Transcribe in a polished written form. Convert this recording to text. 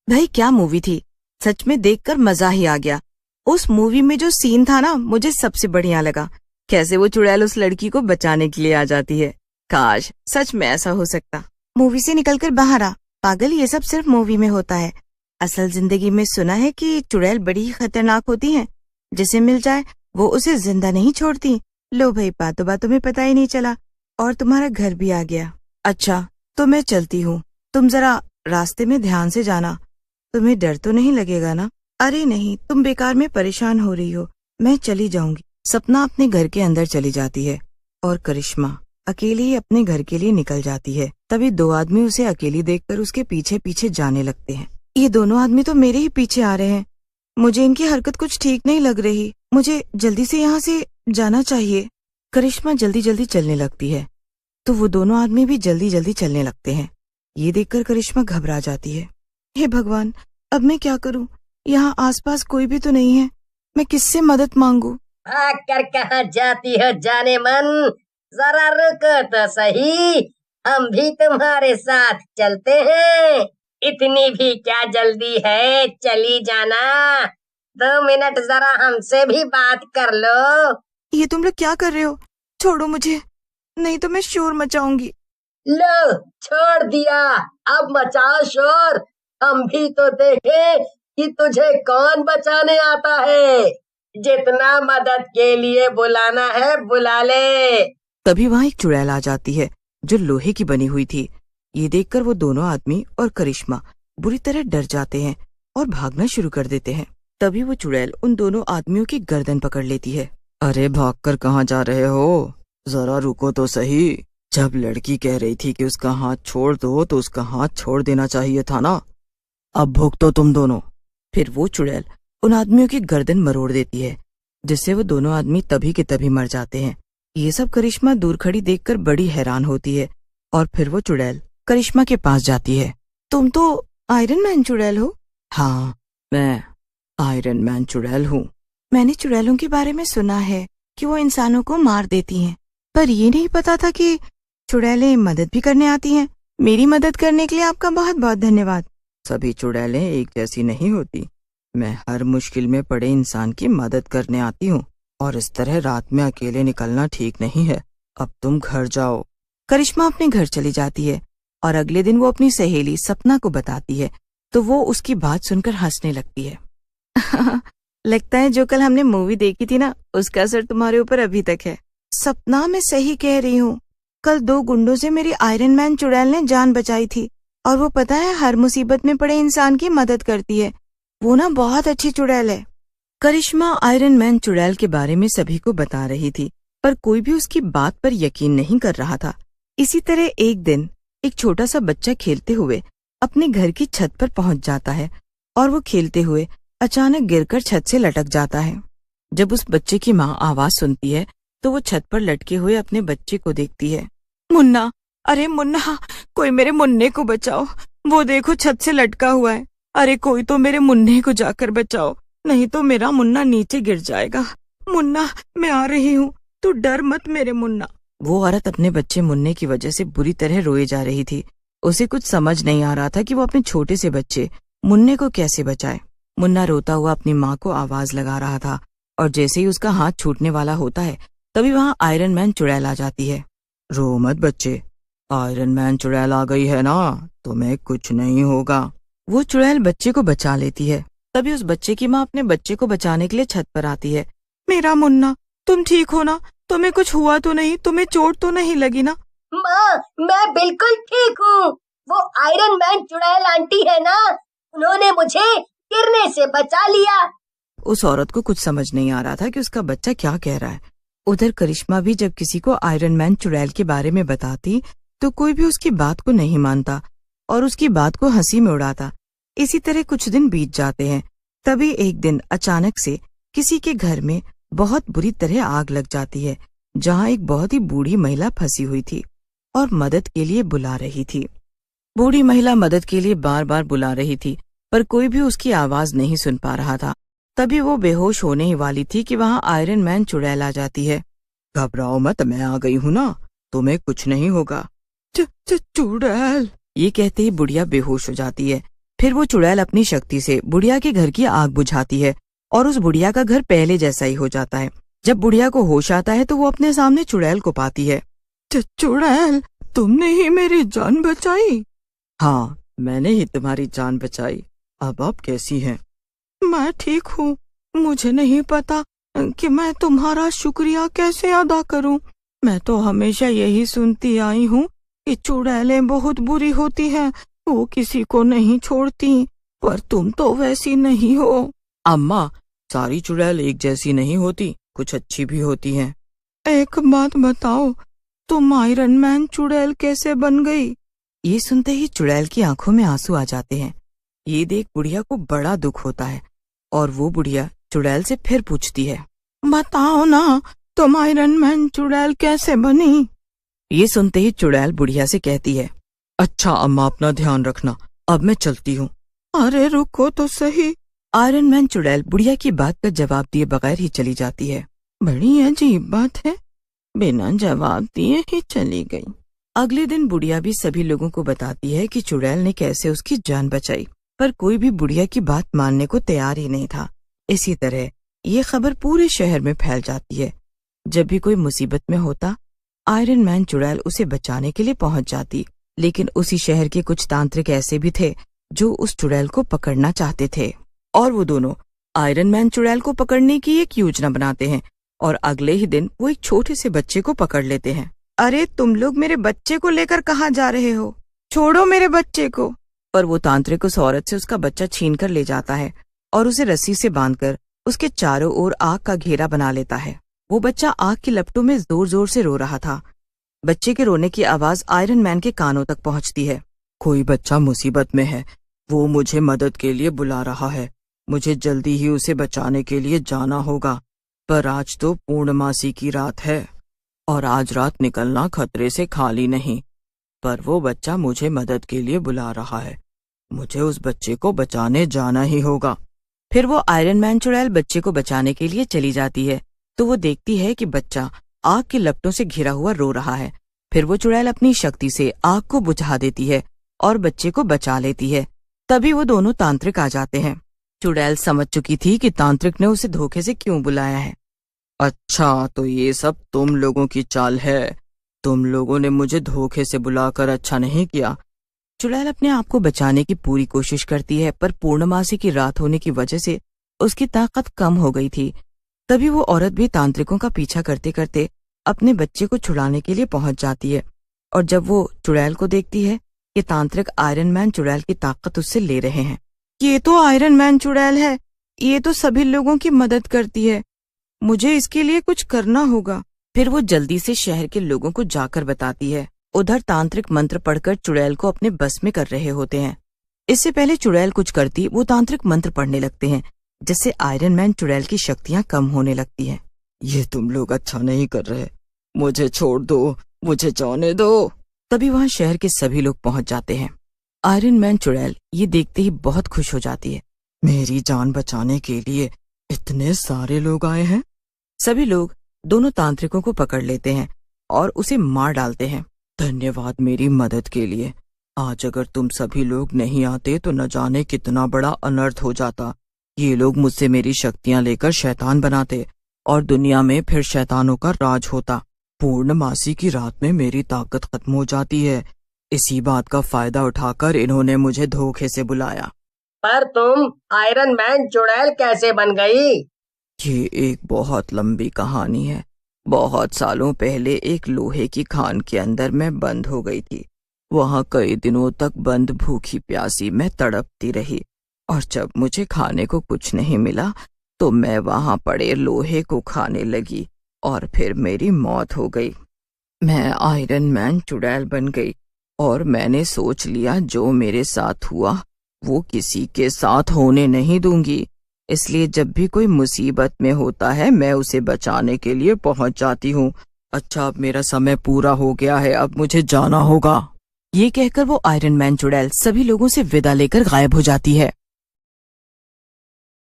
भाई क्या मूवी थी, सच में देखकर मजा ही आ गया। उस मूवी में जो सीन था ना, मुझे सबसे बढ़िया लगा। कैसे वो चुड़ैल उस लड़की को बचाने के लिए आ जाती है। काश सच में ऐसा हो सकता। मूवी से निकलकर बाहर आ पागल, ये सब सिर्फ मूवी में होता है। असल जिंदगी में सुना है कि चुड़ैल बड़ी ही खतरनाक होती हैं। जिसे मिल जाए वो उसे जिंदा नहीं छोड़ती। लो भाई, बातों बातों में पता ही नहीं चला और तुम्हारा घर भी आ गया। अच्छा तो मैं चलती हूँ, तुम जरा रास्ते में ध्यान से जाना। तुम्हें डर तो नहीं लगेगा ना? अरे नहीं, तुम बेकार में परेशान हो रही हो, मैं चली जाऊंगी। सपना अपने घर के अंदर चली जाती है और करिश्मा अकेली ही अपने घर के लिए निकल जाती है। तभी दो आदमी उसे अकेली देखकर उसके पीछे पीछे जाने लगते हैं। ये दोनों आदमी तो मेरे ही पीछे आ रहे हैं। मुझे इनकी हरकत कुछ ठीक नहीं लग रही। मुझे जल्दी से यहाँ से जाना चाहिए। करिश्मा जल्दी जल्दी चलने लगती है तो वो दोनों आदमी भी जल्दी जल्दी चलने लगते हैं। ये देखकर करिश्मा घबरा जाती है। हे भगवान, अब मैं क्या करूं? यहाँ आसपास कोई भी तो नहीं है। मैं किससे मदद मांगू? भाग कर कहाँ जाती हो जाने मन, जरा रुको तो सही, हम भी तुम्हारे साथ चलते हैं। इतनी भी क्या जल्दी है, चली जाना। 2 मिनट जरा हमसे भी बात कर लो। ये तुम लोग क्या कर रहे हो? छोड़ो मुझे, नहीं तो मैं शोर मचाऊंगी। लो छोड़ दिया, अब मचा शोर। हम भी तो देखे कि तुझे कौन बचाने आता है। जितना मदद के लिए बुलाना है बुला ले। तभी वहाँ एक चुड़ैल आ जाती है जो लोहे की बनी हुई थी। ये देखकर वो दोनों आदमी और करिश्मा बुरी तरह डर जाते हैं और भागना शुरू कर देते हैं। तभी वो चुड़ैल उन दोनों आदमियों की गर्दन पकड़ लेती है। अरे भागकर कहाँ जा रहे हो? जरा रुको तो सही। जब लड़की कह रही थी कि उसका हाथ छोड़ दो तो उसका हाथ छोड़ देना चाहिए था ना। अब भुगतो तुम दोनों। फिर वो चुड़ैल उन आदमियों की गर्दन मरोड़ देती है, जिससे वो दोनों आदमी तभी के तभी मर जाते हैं। ये सब करिश्मा दूर खड़ी देखकर बड़ी हैरान होती है और फिर वो चुड़ैल करिश्मा के पास जाती है। तुम तो आयरन मैन चुड़ैल हो? हाँ, मैं आयरन मैन चुड़ैल हूँ। मैंने चुड़ैलों के बारे में सुना है कि वो इंसानों को मार देती हैं, पर ये नहीं पता था कि चुड़ैलें मदद भी करने आती हैं। मेरी मदद करने के लिए आपका बहुत बहुत धन्यवाद। सभी चुड़ैलें एक जैसी नहीं होती। मैं हर मुश्किल में पड़े इंसान की मदद करने आती हूँ और इस तरह रात में अकेले निकलना ठीक नहीं है। अब तुम घर जाओ। करिश्मा अपने घर चली जाती है और अगले दिन वो अपनी सहेली सपना को बताती है तो वो उसकी बात सुनकर हंसने लगती है। लगता है जो कल हमने मूवी देखी थी ना, उसका असर तुम्हारे ऊपर अभी तक है। सपना, मैं सही कह रही हूँ। कल 2 गुंडों से मेरी आयरन मैन चुड़ैल ने जान बचाई थी और वो पता है हर मुसीबत में पड़े इंसान की मदद करती है। वो ना बहुत अच्छी चुड़ैल है। करिश्मा आयरन मैन चुड़ैल के बारे में सभी को बता रही थी, पर कोई भी उसकी बात पर यकीन नहीं कर रहा था। इसी तरह एक दिन एक छोटा सा बच्चा खेलते हुए अपने घर की छत पर पहुंच जाता है और वो खेलते हुए अचानक गिरकर छत से लटक जाता है। जब उस बच्चे की माँ आवाज सुनती है तो वो छत पर लटके हुए अपने बच्चे को देखती है। मुन्ना, अरे मुन्ना, कोई मेरे मुन्ने को बचाओ। वो देखो छत से लटका हुआ है। अरे कोई तो मेरे मुन्ने को जाकर बचाओ, नहीं तो मेरा मुन्ना नीचे गिर जाएगा। मुन्ना, मैं आ रही हूँ, तू डर मत मेरे मुन्ना। वो औरत अपने बच्चे मुन्ने की वजह से बुरी तरह रोए जा रही थी। उसे कुछ समझ नहीं आ रहा था कि वो अपने छोटे से बच्चे मुन्ने को कैसे बचाए। मुन्ना रोता हुआ अपनी माँ को आवाज लगा रहा था और जैसे ही उसका हाथ छूटने वाला होता है तभी वहाँ आयरन मैन चुड़ैल आ जाती है। रो मत बच्चे, आयरन मैन चुड़ैल आ गई है ना, तुम्हें कुछ नहीं होगा। वो चुड़ैल बच्चे को बचा लेती है। तभी उस बच्चे की माँ अपने बच्चे को बचाने के लिए छत पर आती है। मेरा मुन्ना, तुम ठीक हो ना? तुम्हें कुछ हुआ तो नहीं? तुम्हें चोट तो नहीं लगी ना? माँ, मैं बिल्कुल ठीक हूँ। वो आयरन मैन चुड़ैल आंटी है ना, उन्होंने मुझे गिरने से बचा लिया। उस औरत को कुछ समझ नहीं आ रहा था कि उसका बच्चा क्या कह रहा है। उधर करिश्मा भी जब किसी को आयरन मैन चुड़ैल के बारे में बताती तो कोई भी उसकी बात को नहीं मानता और उसकी बात को हंसी में उड़ाता। इसी तरह कुछ दिन बीत जाते हैं। तभी एक दिन अचानक से किसी के घर में बहुत बुरी तरह आग लग जाती है, जहाँ एक बहुत ही बूढ़ी महिला फंसी हुई थी और मदद के लिए बुला रही थी। बूढ़ी महिला मदद के लिए बार बार बुला रही थी, पर कोई भी उसकी आवाज नहीं सुन पा रहा था। तभी वो बेहोश होने ही वाली थी कि वहाँ आयरन मैन चुड़ैल आ जाती है। घबराओ मत, मैं आ गई हूँ ना, तुम्हें कुछ नहीं होगा। चुड़ैल, ये कहते ही बुढ़िया बेहोश हो जाती है फिर वो चुड़ैल अपनी शक्ति से बुढ़िया के घर की आग बुझाती है और उस बुढ़िया का घर पहले जैसा ही हो जाता है। जब बुढ़िया को होश आता है तो वो अपने सामने चुड़ैल को पाती है। चुड़ैल, तुमने ही मेरी जान बचाई। हाँ, मैंने ही तुम्हारी जान बचाई। अब आप कैसी हैं? मैं ठीक हूँ। मुझे नहीं पता कि मैं तुम्हारा शुक्रिया कैसे अदा करूँ। मैं तो हमेशा यही सुनती आई हूँ कि चुड़ैलें बहुत बुरी होती हैं, वो किसी को नहीं छोड़ती, पर तुम तो वैसी नहीं हो। अम्मा, सारी चुड़ैल एक जैसी नहीं होती, कुछ अच्छी भी होती हैं। एक बात बताओ, तुम आयरन मैन चुड़ैल कैसे बन गई? ये सुनते ही चुड़ैल की आंखों में आंसू आ जाते हैं। ये देख बुढ़िया को बड़ा दुख होता है और वो बुढ़िया चुड़ैल से फिर पूछती है, बताओ ना, तुम आयरन मैन चुड़ैल कैसे बनी? ये सुनते ही चुड़ैल बुढ़िया से कहती है, अच्छा अम्मा, अपना ध्यान रखना, अब मैं चलती हूँ। अरे रुको तो सही। आयरन मैन चुड़ैल बुढ़िया की बात का जवाब दिए बगैर ही चली जाती है। बड़ी अजीब बात है, बिना जवाब दिए ही चली गई। अगले दिन बुढ़िया भी सभी लोगों को बताती है कि चुड़ैल ने कैसे उसकी जान बचाई, पर कोई भी बुढ़िया की बात मानने को तैयार ही नहीं था। इसी तरह ये खबर पूरे शहर में फैल जाती है। जब भी कोई मुसीबत में होता, आयरन मैन चुड़ैल उसे बचाने के लिए पहुंच जाती। लेकिन उसी शहर के कुछ तांत्रिक ऐसे भी थे जो उस चुड़ैल को पकड़ना चाहते थे और वो दोनों आयरन मैन चुड़ैल को पकड़ने की एक योजना बनाते हैं और अगले ही दिन वो एक छोटे से बच्चे को पकड़ लेते हैं। अरे तुम लोग मेरे बच्चे को लेकर कहाँ जा रहे हो? छोड़ो मेरे बच्चे को। पर वो तांत्रिक उस औरत से उसका बच्चा छीन कर ले जाता है और उसे रस्सी से बांधकर उसके चारों ओर आग का घेरा बना लेता है। वो बच्चा आग की लपटों में जोर जोर से रो रहा था। बच्चे के रोने की आवाज आयरन मैन के कानों तक पहुंचती है। कोई बच्चा मुसीबत में है, वो मुझे मदद के लिए बुला रहा है। मुझे जल्दी ही उसे बचाने के लिए जाना होगा, पर आज तो पूर्णमासी की रात है और आज रात निकलना खतरे से खाली नहीं। पर वो बच्चा मुझे मदद के लिए बुला रहा है, मुझे उस बच्चे को बचाने जाना ही होगा। फिर वो आयरन मैन चुड़ैल बच्चे को बचाने के लिए चली जाती है तो वो देखती है कि बच्चा आग की लपटों से घिरा हुआ रो रहा है। फिर वो चुड़ैल अपनी शक्ति से आग को बुझा देती है और बच्चे को बचा लेती है। तभी वो दोनों तांत्रिक आ जाते हैं। चुड़ैल समझ चुकी थी कि तांत्रिक ने उसे धोखे से क्यों बुलाया है। अच्छा, तो ये सब तुम लोगों की चाल है। तुम लोगों ने मुझे धोखे से बुलाकर अच्छा नहीं किया। चुड़ैल अपने आप को बचाने की पूरी कोशिश करती है, पर पूर्णमासी की रात होने की वजह से उसकी ताकत कम हो गई थी। तभी वो औरत भी तांत्रिकों का पीछा करते करते अपने बच्चे को छुड़ाने के लिए पहुंच जाती है और जब वो चुड़ैल को देखती है कि तांत्रिक आयरन मैन चुड़ैल की ताकत उससे ले रहे हैं, ये तो आयरन मैन चुड़ैल है, ये तो सभी लोगों की मदद करती है, मुझे इसके लिए कुछ करना होगा। फिर वो जल्दी से शहर के लोगों को जाकर बताती है। उधर तांत्रिक मंत्र पढ़कर चुड़ैल को अपने बस में कर रहे होते हैं। इससे पहले चुड़ैल कुछ करती, वो तांत्रिक मंत्र पढ़ने लगते हैं, जिससे आयरन मैन चुड़ैल की शक्तियां कम होने लगती हैं। ये तुम लोग अच्छा नहीं कर रहे, मुझे छोड़ दो, मुझे जाने दो। तभी वहां शहर के सभी लोग पहुंच जाते हैं। आयरन मैन चुड़ैल ये देखते ही बहुत खुश हो जाती है। मेरी जान बचाने के लिए इतने सारे लोग आए हैं। सभी लोग दोनों तांत्रिकों को पकड़ लेते हैं और उसे मार डालते हैं। धन्यवाद मेरी मदद के लिए। आज अगर तुम सभी लोग नहीं आते तो न जाने कितना बड़ा अनर्थ हो जाता। ये लोग मुझसे मेरी शक्तियां लेकर शैतान बनाते और दुनिया में फिर शैतानों का राज होता। पूर्णमासी की रात में मेरी ताकत खत्म हो जाती है। इसी बात का फायदा उठाकर इन्होंने मुझे धोखे से बुलाया। पर तुम आयरन मैन चुड़ैल कैसे बन गई? ये एक बहुत लंबी कहानी है। बहुत सालों पहले एक लोहे की खान के अंदर मैं बंद हो गई थी। वहां कई दिनों तक बंद भूखी प्यासी मैं तड़पती रही और जब मुझे खाने को कुछ नहीं मिला तो मैं वहां पड़े लोहे को खाने लगी और फिर मेरी मौत हो गई। मैं आयरन मैन चुड़ैल बन गई और मैंने सोच लिया जो मेरे साथ हुआ वो किसी के साथ होने नहीं दूंगी। इसलिए जब भी कोई मुसीबत में होता है मैं उसे बचाने के लिए पहुंच जाती हूँ। अच्छा, अब मेरा समय पूरा हो गया है, अब मुझे जाना होगा। ये कहकर वो आयरन मैन चुड़ैल सभी लोगों से विदा लेकर गायब हो जाती है।